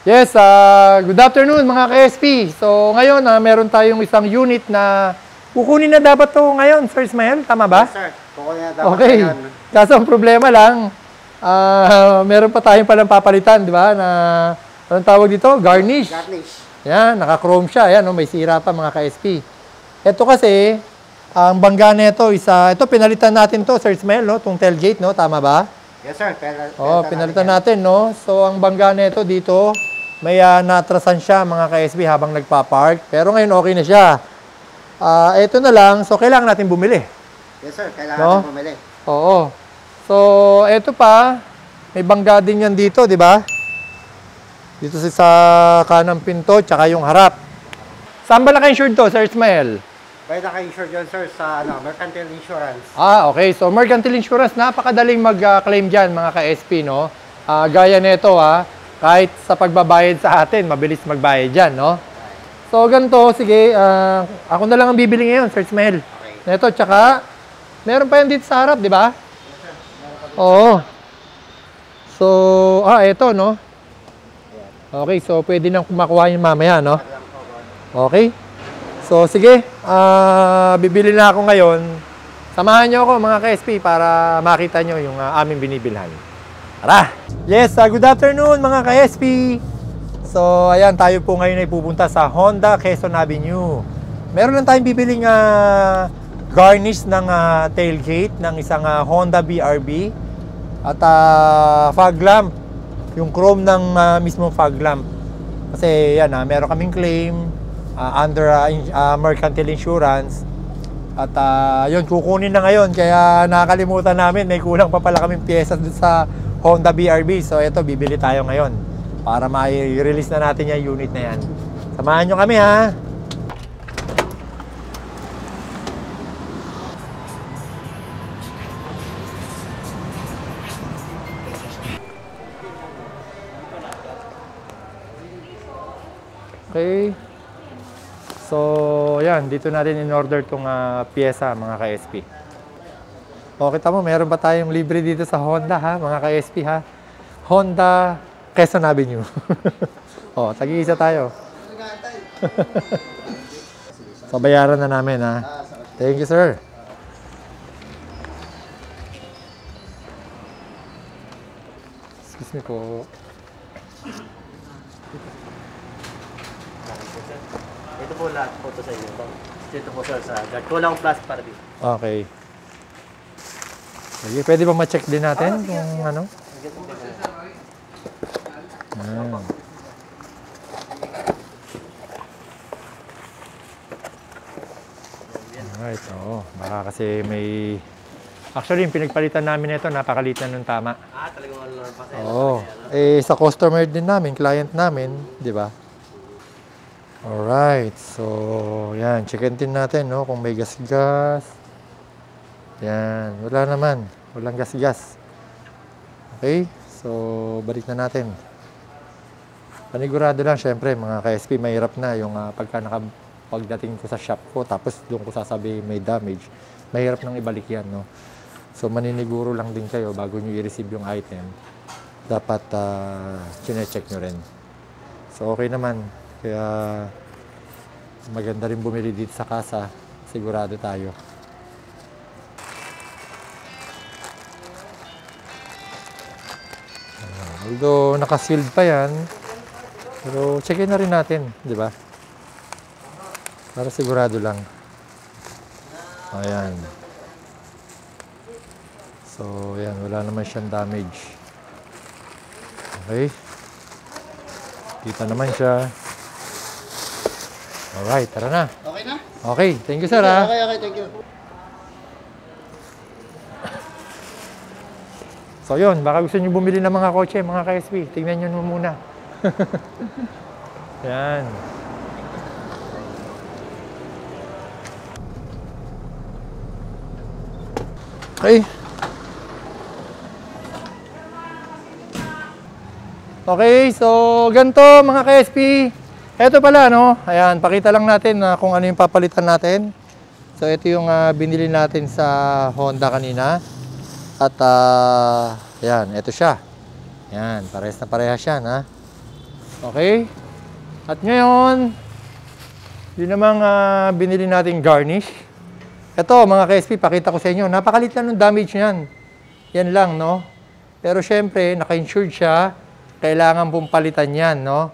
Yes, good afternoon mga ka-SP. So ngayon, meron tayong isang unit na kukunin na dapat to ngayon, Sir Ismael. Tama ba? Yes, sir. Kukunin na dapat okay. ngayon. Kaso ang problema lang, meron pa tayong palang papalitan, di ba? Na, anong tawag dito? Garnish. Garnish. Yan, naka-chrome siya. Yan, may sira pa mga ka-SP. Ito kasi, ang bangga nito is, ito pinalitan natin to, Sir Ismael, no? Itong tailgate, no? Tama ba? Yes, sir. Pinalitan natin, no? So, ang bangga nito dito, may natrasan siya mga ka-SB habang nagpa-park. Pero ngayon okay na siya. Ito na lang. So, kailangan natin bumili. Yes, sir. Kailangan natin bumili. Oo. So, ito pa. May bangga din yan dito, di ba? Dito sa kanang pinto, tsaka yung harap. Saan ba naka-insured to, Sir Ismael? Kaya naka-insured yun, sir, sa Mercantile Insurance. Okay. So, Mercantile Insurance, napakadaling mag-claim dyan, mga ka-SP, no? Gaya nito, kahit sa pagbabayad sa atin, mabilis magbayad dyan, no? So, ganito, sige, ako na lang ang bibili ngayon, Sir Ismael. Okay. Ito, tsaka, meron pa yan dito sa harap, di ba? Yes, sir. Oo. So, ito, no? Okay, so, pwede nang makuha yung mamaya, no? Okay. So, sige, bibili na ako ngayon. Samahan nyo ako, mga ka-SP, para makita nyo yung aming binibilhan. Tara! Yes, good afternoon mga ka-SP. So, ayan, tayo po ngayon ay pupunta sa Honda Quezon Avenue. Meron lang tayong bibiling garnish ng tailgate ng isang Honda BRB at fog lamp, yung chrome ng mismong fog lamp. Kasi yan, meron kaming claim under Mercantile Insurance. At yun, kukunin na ngayon. Kaya nakakalimutan namin, may kulang pa pala kaming pyesa dun sa Honda BRB. So, ito, bibili tayo ngayon para ma-release na natin yung unit na yan. Samahan nyo kami, ha? Okay. So, yan. Dito natin in-order itong pyesa, mga ka-SP. O, kita mo, meron pa tayong libre dito sa Honda, ha, mga ka-SP, ha? Honda Quezon Avenue. O, tag-iisa tayo. So, bayaran na namin, ha? Thank you, sir. Excuse me po. Ito po lahat po sa inyo. Ito po, sir, sa guard. Kulang plus para dito. Okay. Sige, pwede ba ma-check din natin kung ano? Alright, oo. Baka kasi may... Actually, yung pinagpalitan namin ito, napakalit na nung tama. Talagang ano pa sa Oo. Sa customer din namin, client namin, di ba? Alright, so yan, checkin din natin, no, kung may gas-gas. Yan, wala naman. Walang gas-gas. Okay? So, balik na natin. Panigurado lang, syempre, mga ka-SP, mahirap na yung pagdating ko sa shop ko, tapos doon ko sasabihin may damage. Mahirap nang ibalik yan, no? So, maniniguro lang din kayo bago nyo i-receive yung item. Dapat, chine-check nyo rin. So, okay naman. Kaya, maganda rin bumili dito sa kasa. Sigurado tayo. Although naka-sealed pa yan, pero checkin na rin natin, di ba? Para sigurado lang. Ayan. So, ayan, wala naman siyang damage. Okay. Kita naman siya. Alright, tara na. Okay na? Okay, thank you, sir, ha? Okay, thank you. So yun, baka gusto nyo bumili ng mga kotse, mga ka-SP. Tingnan nyo muna. Yan. Okay. Okay, so ganito mga ka-SP. Ito pala, no? Ayan, pakita lang natin kung ano yung papalitan natin. So ito yung binili natin sa Honda kanina. At yan, ito siya. Yan, parehas na parehas yan, ha? Okay? At ngayon, yun namang binili nating garnish. Ito, mga KSP, pakita ko sa inyo. Napakalit lang ng damage niyan. Yan lang, no? Pero syempre, naka-insured siya. Kailangan pong palitan yan, no?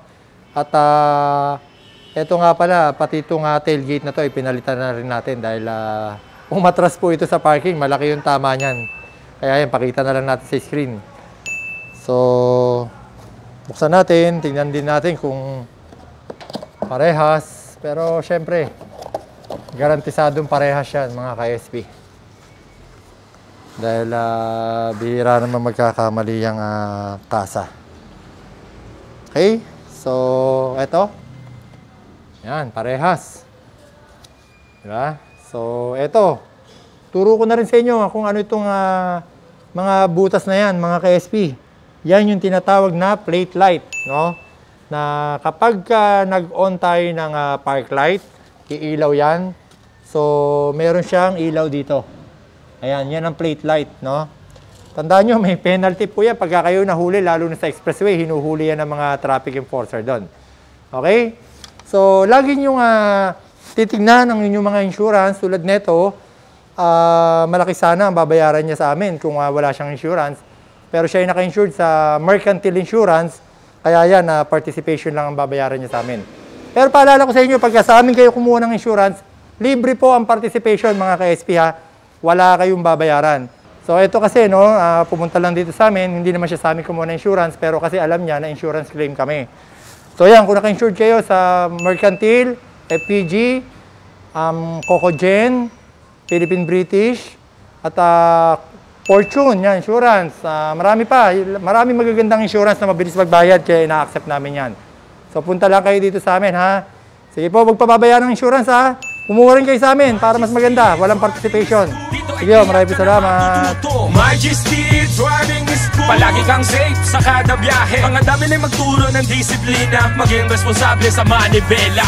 At ito nga pala, pati itong tailgate na to, pinalitan na rin natin dahil umatras po ito sa parking. Malaki yung tama niyan. Kaya yan, pakita na lang natin sa screen. So, buksan natin. Tingnan din natin kung parehas. Pero syempre, garantisadong parehas yan, mga ka-SP. Dahil bihira naman magkakamali yung kasa. Okay? So, eto. Yan, parehas. Diba? So, eto. Turo ko na rin sa inyo kung ano itong mga butas na yan, mga ka-SP. Yan yung tinatawag na plate light, no? Na kapag nag-on tayo ng park light, iilaw yan. So, meron siyang ilaw dito. Ayan, yan ang plate light, no? Tandaan nyo, may penalty po yan. Pagka kayo nahuli, lalo na sa expressway, hinuhuli yan ng mga traffic enforcer doon. Okay? So, lagi nyo titignan ang inyong mga insurance. Tulad neto, malaki sana ang babayaran niya sa amin kung wala siyang insurance. Pero siya ay naka-insured sa mercantile insurance, kaya yan, participation lang ang babayaran niya sa amin. Pero paalala ko sa inyo, pagka sa amin kayo kumuha ng insurance, libre po ang participation, mga ka-SP ha. Wala kayong babayaran. So ito kasi, no, pumunta lang dito sa amin, hindi naman siya sa amin kumuha ng insurance, pero kasi alam niya na insurance claim kami. So yan, kung naka-insured kayo sa mercantile, FPG, Cocogen, Philippine British, at Fortune, yan, insurance. Marami pa. Marami magagandang insurance na mabilis magbayad kaya ina-accept namin yan. So, punta lang kayo dito sa amin, ha? Sige po, magpapabayaan ng insurance, ha? Kumuha rin kayo sa amin para mas maganda. Walang participation. Sige, maraming salamat. Palagi kang safe sa kada biyahe. Mga dami na magturo ng disiplina. Maging responsable sa manibela.